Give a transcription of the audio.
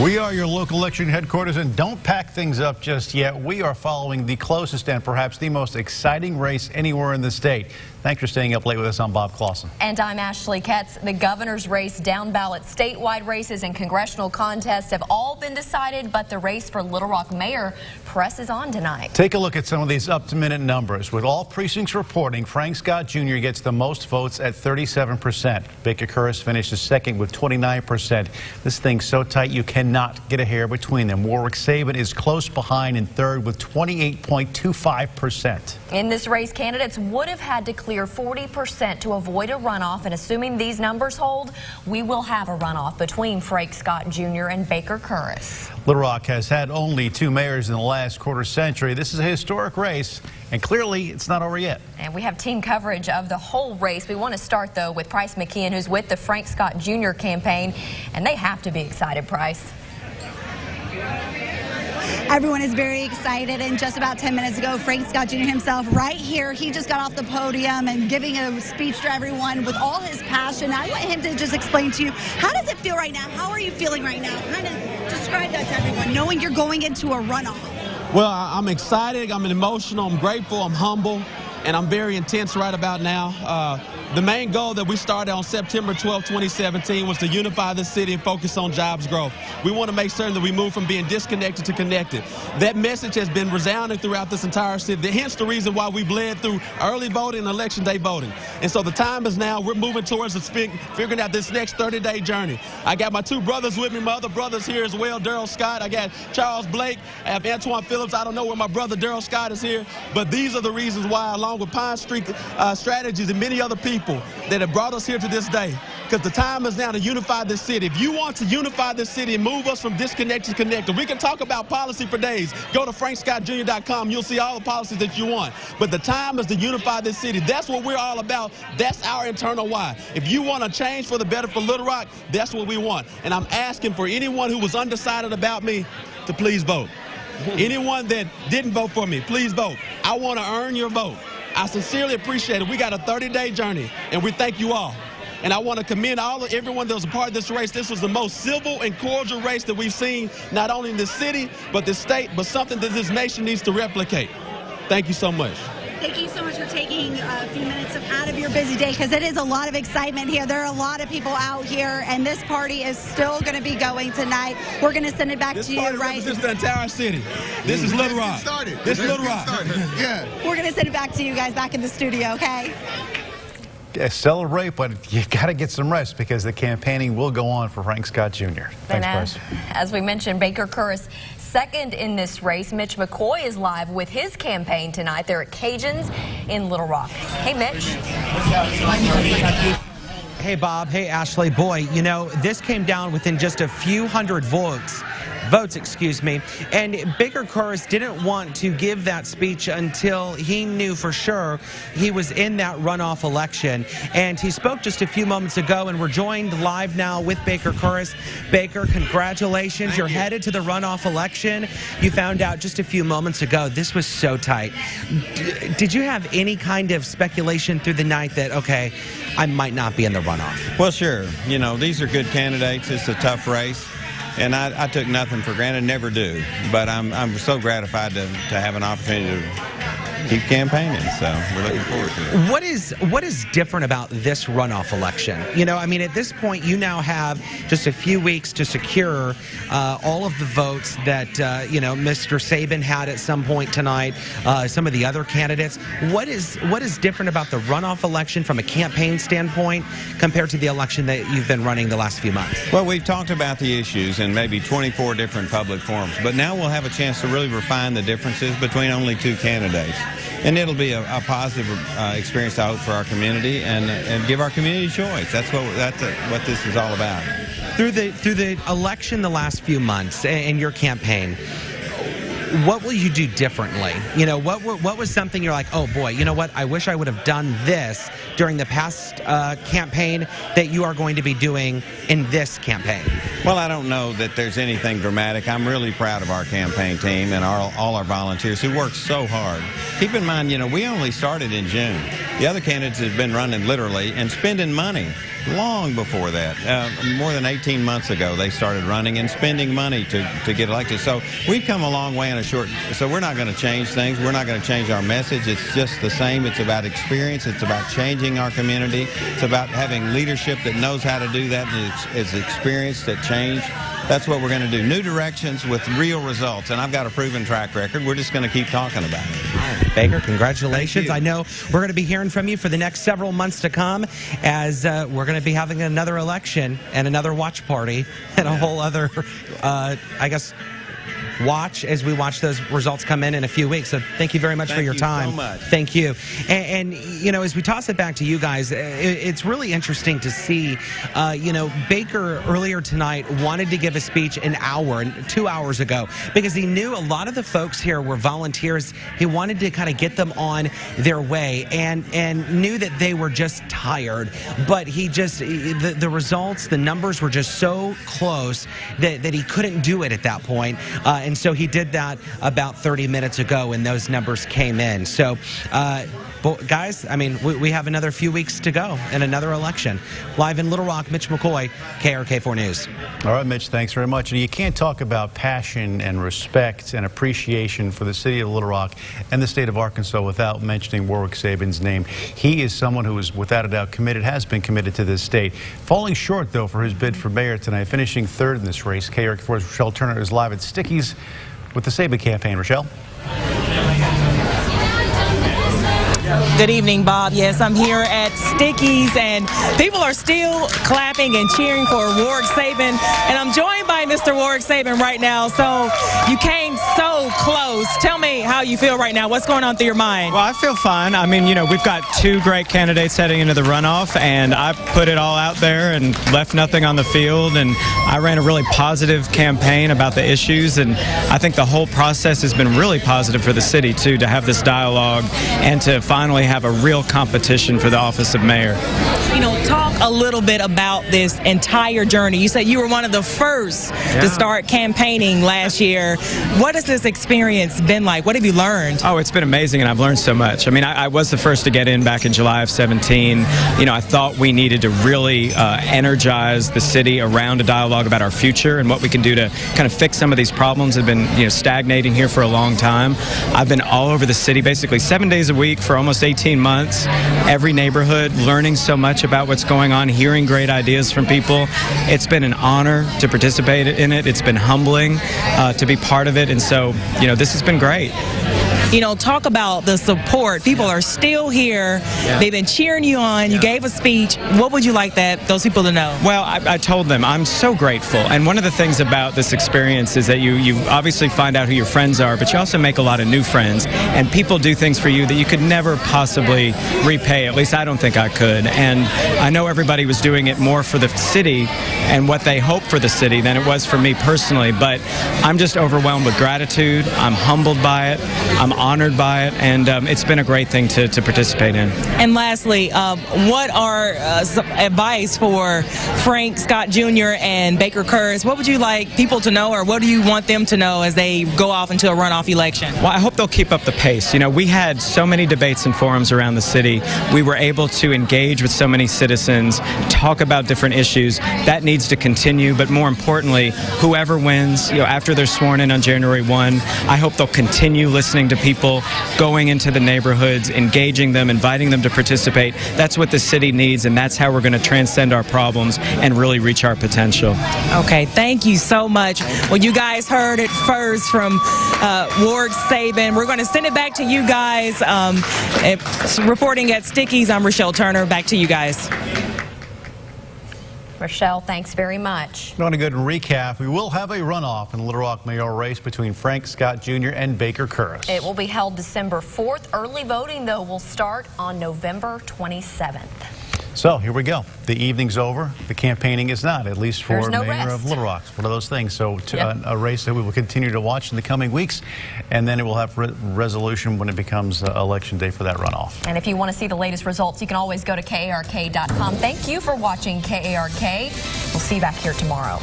We are your local election headquarters, and don't pack things up just yet. We are following the closest and perhaps the most exciting race anywhere in the state. Thanks for staying up late with us. I'm Bob Clausen. And I'm Ashley Ketz. The governor's race, down ballot statewide races, and congressional contests have all been decided, but the race for Little Rock mayor presses on tonight. Take a look at some of these up-to-minute numbers. With all precincts reporting, Frank Scott Jr. gets the most votes at 37%. Baker Curris finishes second with 29%. This thing's so tight you cannot get a hair between them. Warwick Saban is close behind in third with 28.25%. In this race, candidates would have had to clear 40% to avoid a runoff, and assuming these numbers hold, we will have a runoff between Frank Scott Jr. and Baker Curris. Little Rock has had only 2 mayors in the last quarter century. This is a historic race, and clearly it's not over yet. And we have team coverage of the whole race. We want to start, though, with Price McKeon, who's with the Frank Scott Jr. campaign, and they have to be excited, Price. Everyone is very excited, and just about 10 minutes ago, Frank Scott Jr. himself right here, he just got off the podium and giving a speech to everyone with all his passion. I want him to just explain to you, how does it feel right now? How are you feeling right now? Kind of describe that to everyone, knowing you're going into a runoff. Well, I'm excited, I'm emotional, I'm grateful, I'm humble, and I'm very intense right about now. The main goal that we started on September 12, 2017 was to unify the city and focus on jobs growth. We want to make certain that we move from being disconnected to connected. That message has been resounding throughout this entire city, hence the reason why we bled through early voting and election day voting. And so the time is now. We're moving towards figuring out this next 30-day journey. I got my 2 brothers with me, my other brothers here as well, Daryl Scott. I got Charles Blake, I have Antoine Phillips. I don't know where my brother Daryl Scott is here, but these are the reasons why, along with Pine Street Strategies and many other people that have brought us here to this day, because the time is now to unify this city. If you want to unify this city and move us from disconnected to connected, we can talk about policy for days. Go to frankscottjr.com. You'll see all the policies that you want. But the time is to unify this city. That's what we're all about. That's our internal why. If you want to change for the better for Little Rock, that's what we want. And I'm asking for anyone who was undecided about me to please vote. Anyone that didn't vote for me, please vote. I want to earn your vote. I sincerely appreciate it. We got a 30-day journey, and we thank you all. And I want to commend everyone that was a part of this race. This was the most civil and cordial race that we've seen, not only in this city, but this state, but something that this nation needs to replicate. Thank you so much. Thank you so much for taking a few minutes out of your busy day, because it is a lot of excitement here. There are a lot of people out here, and this party is still going to be going tonight. We're going to send it back to you, right? This is the entire city. This is Little Rock. This is Little Rock. Yeah. We're going to send it back to you guys back in the studio, okay? Yeah, celebrate, but you got to get some rest, because the campaigning will go on for Frank Scott Jr. Thanks, Price. As we mentioned, Baker Curris second in this race. Mitch McCoy is live with his campaign tonight. They're at Cajuns in Little Rock. Hey, Mitch. Hey, Bob. Hey, Ashley. Boy, you know, this came down within just a few hundred votes, and Baker Curris didn't want to give that speech until he knew for sure he was in that runoff election. And he spoke just a few moments ago, and we're joined live now with Baker Curris. Baker, congratulations. You're headed to the runoff election. You found out just a few moments ago this was so tight. Did you have any kind of speculation through the night that, okay, I might not be in the runoff? Well, sure. You know, these are good candidates. It's a tough race. And I took nothing for granted, never do. But I'm so gratified to have an opportunity to keep campaigning, so we're looking forward to it. What is different about this runoff election? You know, I mean, at this point, you now have just a few weeks to secure all of the votes that, you know, Mr. Saban had at some point tonight, some of the other candidates. What is different about the runoff election from a campaign standpoint compared to the election that you've been running the last few months? Well, we've talked about the issues in maybe 24 different public forums, but now we'll have a chance to really refine the differences between only 2 candidates. And it'll be a positive experience, I hope, for our community and give our community choice. That's what this is all about. Through the election the last few months and your campaign, what will you do differently? You know, what was something you're like, oh boy, you know what, I wish I would have done this during the past campaign that you are going to be doing in this campaign? Well, I don't know that there's anything dramatic. I'm really proud of our campaign team and all our volunteers who work so hard. Keep in mind, you know, we only started in June. The other candidates have been running literally and spending money. long before that. More than 18 months ago, they started running and spending money to get elected. So we've come a long way in a short. So we're not going to change things. We're not going to change our message. It's just the same. It's about experience. It's about changing our community. It's about having leadership that knows how to do that and is experienced at change. That's what we're going to do. New directions with real results. And I've got a proven track record. We're just going to keep talking about it. Baker, congratulations. I know we're going to be hearing from you for the next several months to come as we're going to be having another election and another watch party and a whole other, I guess, watch as we watch those results come in a few weeks. So thank you very much for your time. Thank you so much. Thank you. And, you know, as we toss it back to you guys, it's really interesting to see, you know, Baker earlier tonight wanted to give a speech an hour, 2 hours ago, because he knew a lot of the folks here were volunteers. He wanted to kind of get them on their way and knew that they were just tired. But he just, the results, the numbers were just so close that he couldn't do it at that point. And so he did that about 30 minutes ago when those numbers came in. So, guys, I mean, we have another few weeks to go and another election. Live in Little Rock, Mitch McCoy, KRK4 News. All right, Mitch, thanks very much. And you can't talk about passion and respect and appreciation for the city of Little Rock and the state of Arkansas without mentioning Warwick Saban's name. He is someone who is, without a doubt, committed, has been committed to this state. Falling short, though, for his bid for mayor tonight, finishing third in this race. KRK4's Rochelle Turner is live at Sticky's with the Saban campaign. Rochelle? Good evening, Bob. Yes, I'm here at Sticky's, and people are still clapping and cheering for Warwick Saban. And I'm joined by Mr. Warwick Saban right now. So you came so close. Tell me how you feel right now. What's going on through your mind? Well, I feel fine. I mean, you know, we've got two great candidates heading into the runoff, and I put it all out there and left nothing on the field. And I ran a really positive campaign about the issues, and I think the whole process has been really positive for the city, too, to have this dialogue and to finally have a real competition for the office of mayor. You know, talk a little bit about this entire journey. You said you were one of the first to start campaigning last year. What has this experience been like? What have you learned? Oh, it's been amazing, and I've learned so much. I mean, I was the first to get in back in July of 17. You know, I thought we needed to really energize the city around a dialogue about our future and what we can do to kind of fix some of these problems that have been, you know, stagnating here for a long time. I've been all over the city basically 7 days a week for almost 18 months, every neighborhood, learning so much about what's going on, hearing great ideas from people. It's been an honor to participate in it. It's been humbling to be part of it. And so, you know, this has been great. You know, talk about the support. People are still here. Yeah. They've been cheering you on. You gave a speech. What would you like those people to know? Well, I told them I'm so grateful. And one of the things about this experience is that you obviously find out who your friends are, but you also make a lot of new friends. And people do things for you that you could never possibly repay. At least I don't think I could. And I know everybody was doing it more for the city and what they hope for the city than it was for me personally. But I'm just overwhelmed with gratitude. I'm humbled by it. I'm honored by it, and it's been a great thing to participate in. And lastly, what are some advice for Frank Scott Jr. and Baker Kurz? What would you like people to know, or what do you want them to know as they go off into a runoff election? Well, I hope they'll keep up the pace. You know, we had so many debates and forums around the city. We were able to engage with so many citizens, talk about different issues. That needs to continue, but more importantly, whoever wins, you know, after they're sworn in on January 1, I hope they'll continue listening to people, going into the neighborhoods, engaging them, inviting them to participate. That's what the city needs, and that's how we're going to transcend our problems and really reach our potential. Okay, thank you so much. Well, you guys heard it first from Warwick Saban. We're going to send it back to you guys. Reporting at Sticky's, I'm Rochelle Turner. Back to you guys. Rochelle, thanks very much. On a good recap, we will have a runoff in the Little Rock mayoral race between Frank Scott Jr. and Baker Kurz. It will be held December 4th. Early voting, though, will start on November 27th. So here we go. The evening's over. The campaigning is not, at least for no mayor rest. of Little Rock. One of those things. So a race that we will continue to watch in the coming weeks, and then it will have resolution when it becomes election day for that runoff. And if you want to see the latest results, you can always go to KARK.com. Thank you for watching KARK. We'll see you back here tomorrow.